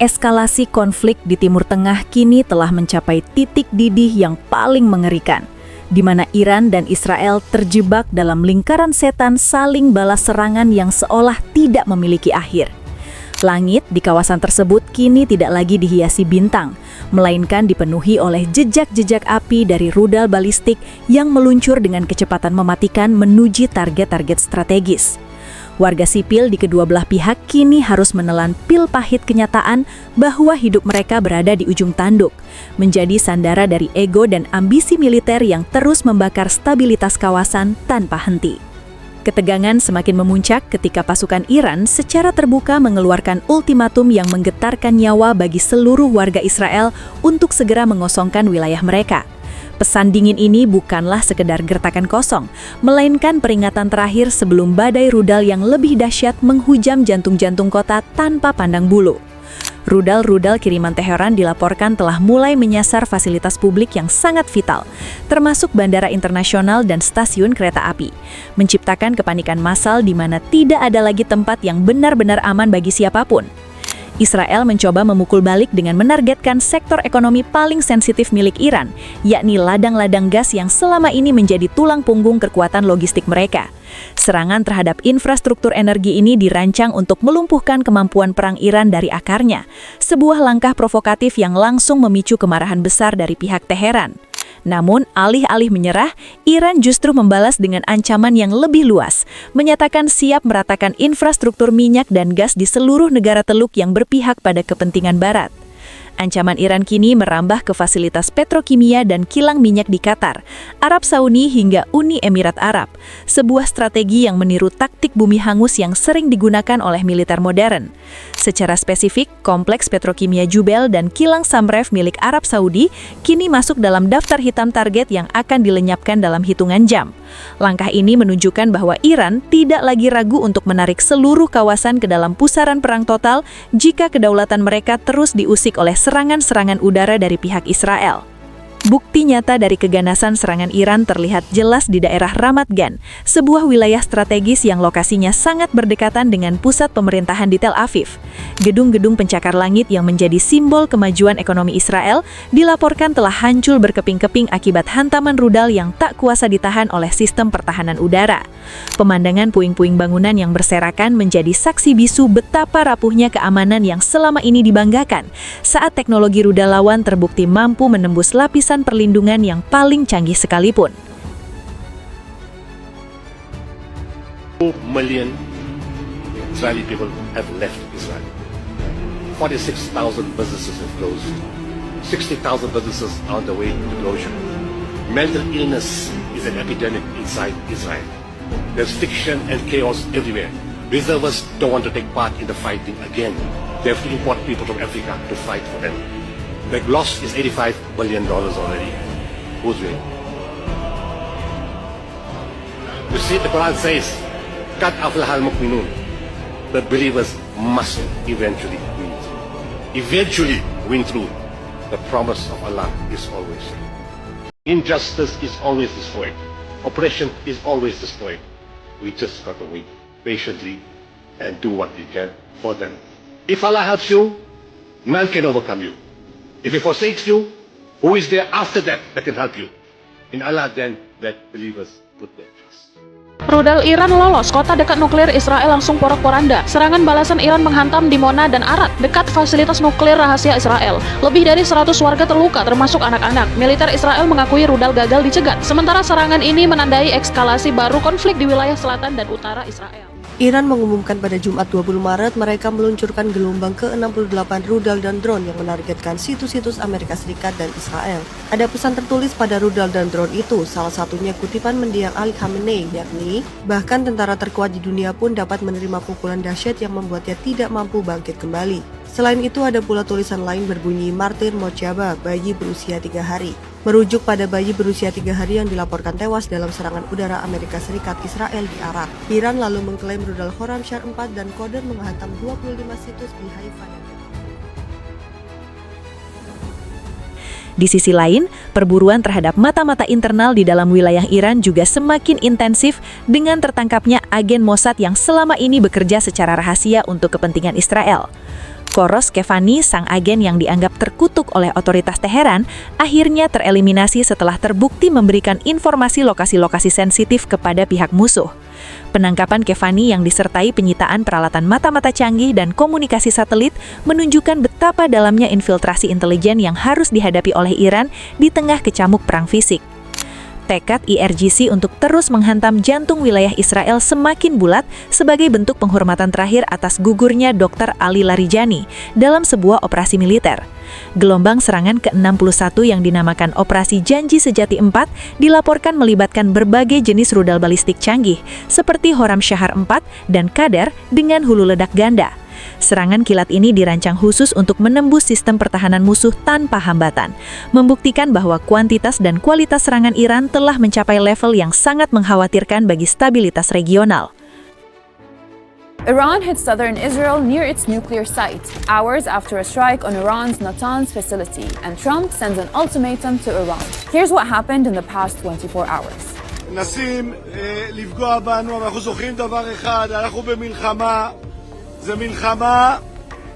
Eskalasi konflik di Timur Tengah kini telah mencapai titik didih yang paling mengerikan, di mana Iran dan Israel terjebak dalam lingkaran setan saling balas serangan yang seolah tidak memiliki akhir. Langit di kawasan tersebut kini tidak lagi dihiasi bintang, melainkan dipenuhi oleh jejak-jejak api dari rudal balistik yang meluncur dengan kecepatan mematikan menuju target-target strategis. Warga sipil di kedua belah pihak kini harus menelan pil pahit kenyataan bahwa hidup mereka berada di ujung tanduk, menjadi sandara dari ego dan ambisi militer yang terus membakar stabilitas kawasan tanpa henti. Ketegangan semakin memuncak ketika pasukan Iran secara terbuka mengeluarkan ultimatum yang menggetarkan nyawa bagi seluruh warga Israel untuk segera mengosongkan wilayah mereka. Pesan dingin ini bukanlah sekedar gertakan kosong, melainkan peringatan terakhir sebelum badai rudal yang lebih dahsyat menghujam jantung-jantung kota tanpa pandang bulu. Rudal-rudal kiriman Teheran dilaporkan telah mulai menyasar fasilitas publik yang sangat vital, termasuk bandara internasional dan stasiun kereta api, menciptakan kepanikan massal di mana tidak ada lagi tempat yang benar-benar aman bagi siapapun. Israel mencoba memukul balik dengan menargetkan sektor ekonomi paling sensitif milik Iran, yakni ladang-ladang gas yang selama ini menjadi tulang punggung kekuatan logistik mereka. Serangan terhadap infrastruktur energi ini dirancang untuk melumpuhkan kemampuan perang Iran dari akarnya, sebuah langkah provokatif yang langsung memicu kemarahan besar dari pihak Teheran. Namun, alih-alih menyerah, Iran justru membalas dengan ancaman yang lebih luas, menyatakan siap meratakan infrastruktur minyak dan gas di seluruh negara Teluk yang berpihak pada kepentingan Barat. Ancaman Iran kini merambah ke fasilitas petrokimia dan kilang minyak di Qatar, Arab Saudi hingga Uni Emirat Arab, sebuah strategi yang meniru taktik bumi hangus yang sering digunakan oleh militer modern. Secara spesifik, kompleks petrokimia Jubel dan kilang Samref milik Arab Saudi kini masuk dalam daftar hitam target yang akan dilenyapkan dalam hitungan jam. Langkah ini menunjukkan bahwa Iran tidak lagi ragu untuk menarik seluruh kawasan ke dalam pusaran perang total jika kedaulatan mereka terus diusik oleh serangan-serangan udara dari pihak Israel. Bukti nyata dari keganasan serangan Iran terlihat jelas di daerah Ramat Gan, sebuah wilayah strategis yang lokasinya sangat berdekatan dengan pusat pemerintahan di Tel Aviv. Gedung-gedung pencakar langit yang menjadi simbol kemajuan ekonomi Israel dilaporkan telah hancur berkeping-keping akibat hantaman rudal yang tak kuasa ditahan oleh sistem pertahanan udara. Pemandangan puing-puing bangunan yang berserakan menjadi saksi bisu betapa rapuhnya keamanan yang selama ini dibanggakan saat teknologi rudal lawan terbukti mampu menembus lapisan perlindungan yang paling canggih sekalipun. 2 million Israeli people have left Israel. 46,000 businesses have closed. 60,000 businesses are on the way to closure. Mental illness is an epidemic inside Israel. There's fiction and chaos everywhere. Reservists don't want to take part in the fighting again. They have to import people from Africa to fight for them. The loss is $85 billion already. Who's winning? You see, the Quran says, "Qad aflaha al-mu'minun." The believers must eventually win. Eventually win through. The promise of Allah is always true. Injustice is always destroyed. Oppression is always destroyed. We just got to wait patiently and do what we can for them. If Allah helps you, none can overcome you. If He forsakes you, who is there after that can help you? In Allah then that believers put their trust. Rudal Iran lolos, kota dekat nuklir Israel langsung porak-poranda. Serangan balasan Iran menghantam di Mona dan Arad, dekat fasilitas nuklir rahasia Israel. Lebih dari 100 warga terluka, termasuk anak-anak. Militer Israel mengakui rudal gagal dicegat. Sementara serangan ini menandai eskalasi baru konflik di wilayah selatan dan utara Israel. Iran mengumumkan pada Jumat 20 Maret mereka meluncurkan gelombang ke-68 rudal dan drone yang menargetkan situs-situs Amerika Serikat dan Israel. Ada pesan tertulis pada rudal dan drone itu, salah satunya kutipan mendiang Ali Khamenei, yakni, bahkan tentara terkuat di dunia pun dapat menerima pukulan dahsyat yang membuatnya tidak mampu bangkit kembali. Selain itu ada pula tulisan lain berbunyi Martin Mojaba, bayi berusia 3 hari. Merujuk pada bayi berusia 3 hari yang dilaporkan tewas dalam serangan udara Amerika Serikat Israel di Irak. Iran lalu mengklaim rudal Khorramshahr 4 dan Qadr menghantam 25 situs di Haifa. Di sisi lain, perburuan terhadap mata-mata internal di dalam wilayah Iran juga semakin intensif dengan tertangkapnya agen Mossad yang selama ini bekerja secara rahasia untuk kepentingan Israel. Khoros Kefani, sang agen yang dianggap terkutuk oleh otoritas Teheran, akhirnya tereliminasi setelah terbukti memberikan informasi lokasi-lokasi sensitif kepada pihak musuh. Penangkapan Kefani yang disertai penyitaan peralatan mata-mata canggih dan komunikasi satelit menunjukkan betapa dalamnya infiltrasi intelijen yang harus dihadapi oleh Iran di tengah kecamuk perang fisik. Tekad IRGC untuk terus menghantam jantung wilayah Israel semakin bulat sebagai bentuk penghormatan terakhir atas gugurnya Dr. Ali Larijani dalam sebuah operasi militer. Gelombang serangan ke-61 yang dinamakan Operasi Janji Sejati 4 dilaporkan melibatkan berbagai jenis rudal balistik canggih seperti Khorramshahr 4 dan Qadr dengan hulu ledak ganda. Serangan kilat ini dirancang khusus untuk menembus sistem pertahanan musuh tanpa hambatan, membuktikan bahwa kuantitas dan kualitas serangan Iran telah mencapai level yang sangat mengkhawatirkan bagi stabilitas regional. Iran hit southern Israel near its nuclear site, hours after a strike on Iran's Natanz facility, and Trump sends an ultimatum to Iran. Here's what happened in the past 24 hours. מנסים לפגוע בנו, אבל אנחנו זוכרים דבר אחד, אנחנו במלחמה, זו מלחמה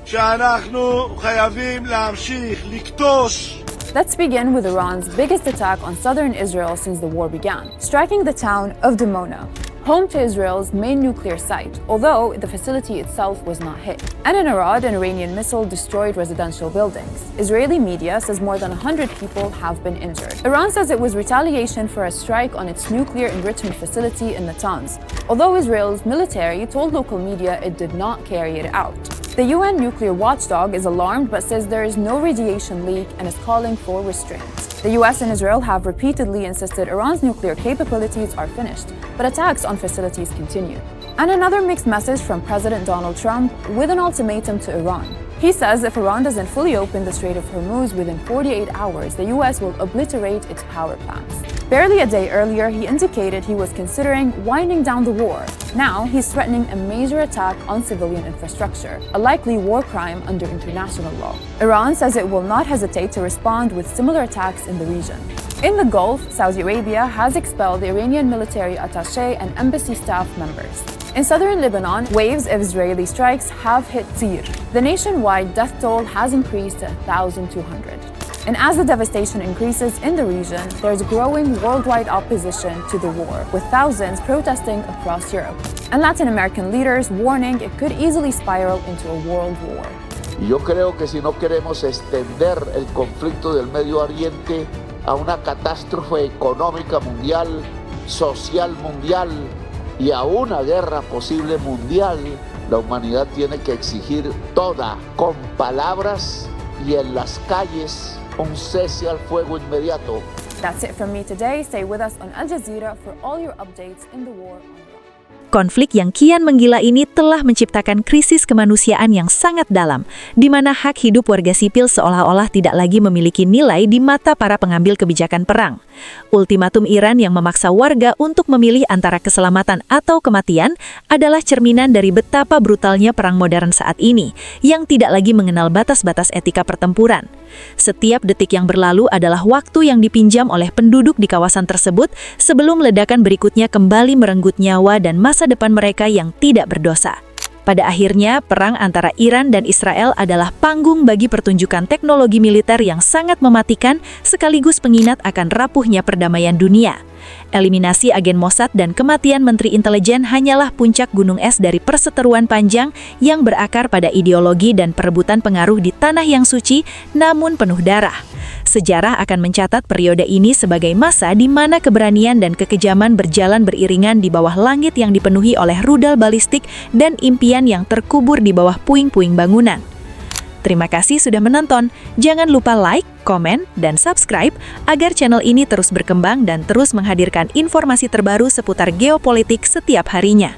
שאנחנו חייבים להמשיך, לכתוש. Let's begin with Iran's biggest attack on southern Israel since the war began, striking the town of Dimona, home to Israel's main nuclear site, although the facility itself was not hit. And in Arad, an Iranian missile destroyed residential buildings. Israeli media says more than 100 people have been injured. Iran says it was retaliation for a strike on its nuclear enrichment facility in Natanz, although Israel's military told local media it did not carry it out. The UN nuclear watchdog is alarmed but says there is no radiation leak and is calling for restraint. The US and Israel have repeatedly insisted Iran's nuclear capabilities are finished, but attacks on facilities continue. And another mixed message from President Donald Trump with an ultimatum to Iran. He says if Iran doesn't fully open the Strait of Hormuz within 48 hours, the US will obliterate its power plants. Barely a day earlier, he indicated he was considering winding down the war. Now, he's threatening a major attack on civilian infrastructure, a likely war crime under international law. Iran says it will not hesitate to respond with similar attacks in the region. In the Gulf, Saudi Arabia has expelled the Iranian military attaché and embassy staff members. In southern Lebanon, waves of Israeli strikes have hit Tyr. The nationwide death toll has increased to 1,200. And as the devastation increases in the region, there's growing worldwide opposition to the war, with thousands protesting across Europe. And Latin American leaders warning it could easily spiral into a world war. Yo creo que si no queremos extender el conflicto del Medio Oriente a una catástrofe económica mundial, social mundial y a una guerra posible mundial, la humanidad tiene que exigir toda, con palabras y en las calles, un cese al fuego inmediato. That's it from me today. Stay with us on Al Jazeera for all your updates in the war on Iran. Konflik yang kian menggila ini telah menciptakan krisis kemanusiaan yang sangat dalam, di mana hak hidup warga sipil seolah-olah tidak lagi memiliki nilai di mata para pengambil kebijakan perang. Ultimatum Iran yang memaksa warga untuk memilih antara keselamatan atau kematian adalah cerminan dari betapa brutalnya perang modern saat ini, yang tidak lagi mengenal batas-batas etika pertempuran. Setiap detik yang berlalu adalah waktu yang dipinjam oleh penduduk di kawasan tersebut sebelum ledakan berikutnya kembali merenggut nyawa dan masa depan mereka yang tidak berdosa. Pada akhirnya, perang antara Iran dan Israel adalah panggung bagi pertunjukan teknologi militer yang sangat mematikan sekaligus pengingat akan rapuhnya perdamaian dunia. Eliminasi agen Mossad dan kematian Menteri Intelijen hanyalah puncak gunung es dari perseteruan panjang yang berakar pada ideologi dan perebutan pengaruh di tanah yang suci namun penuh darah. Sejarah akan mencatat periode ini sebagai masa di mana keberanian dan kekejaman berjalan beriringan di bawah langit yang dipenuhi oleh rudal balistik dan impian yang terkubur di bawah puing-puing bangunan. Terima kasih sudah menonton. Jangan lupa like, komen, dan subscribe agar channel ini terus berkembang dan terus menghadirkan informasi terbaru seputar geopolitik setiap harinya.